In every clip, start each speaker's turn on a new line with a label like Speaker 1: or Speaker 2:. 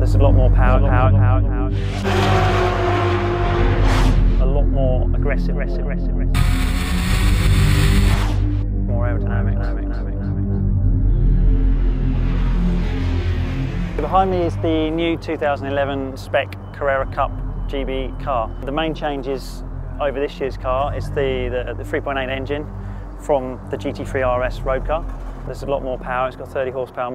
Speaker 1: There's a lot more power. A lot more aggressive. More aerodynamic. Behind me is the new 2011 spec Carrera Cup GB car. The main changes over this year's car is the 3.8 engine from the GT3 RS road car. There's a lot more power, it's got 30 horsepower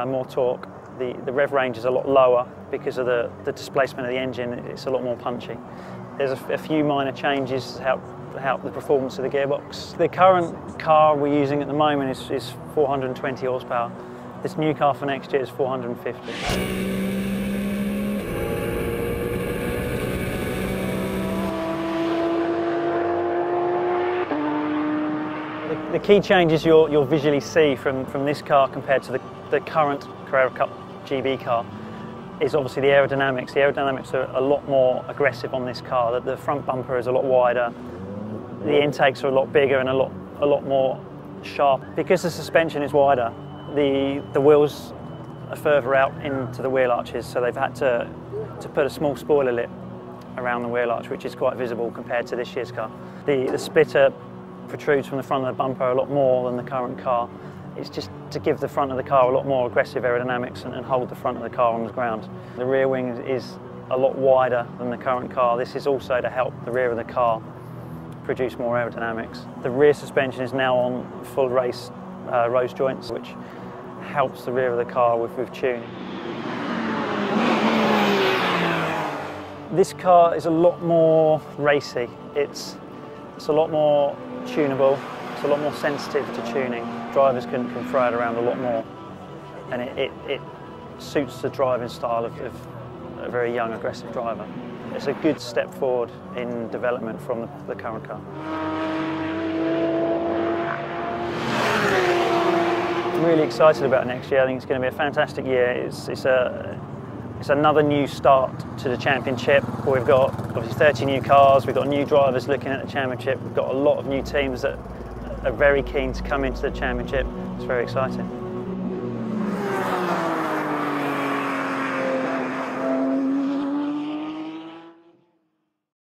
Speaker 1: more torque. The rev range is a lot lower because of the displacement of the engine. It's a lot more punchy. There's a few minor changes to help the performance of the gearbox. The current car we're using at the moment is 420 horsepower. This new car for next year is 450. The key changes you'll visually see from this car compared to the current Carrera Cup GB car is obviously the aerodynamics. The aerodynamics are a lot more aggressive on this car. The front bumper is a lot wider, the intakes are a lot bigger and a lot more sharp. Because the suspension is wider, the wheels are further out into the wheel arches, so they've had to put a small spoiler lip around the wheel arch, which is quite visible compared to this year's car. The splitter protrudes from the front of the bumper a lot more than the current car. It's just to give the front of the car a lot more aggressive aerodynamics and hold the front of the car on the ground. The rear wing is a lot wider than the current car. This is also to help the rear of the car produce more aerodynamics. The rear suspension is now on full race rose joints, which helps the rear of the car with tuning. This car is a lot more racy. It's a lot more tunable. It's a lot more sensitive to tuning. Drivers can throw it around a lot more, and it suits the driving style of a very young, aggressive driver. It's a good step forward in development from the current car. I'm really excited about next year. I think it's going to be a fantastic year. It's another new start to the championship. We've got obviously 30 new cars, we've got new drivers looking at the championship, we've got a lot of new teams that are very keen to come into the championship. It's very exciting.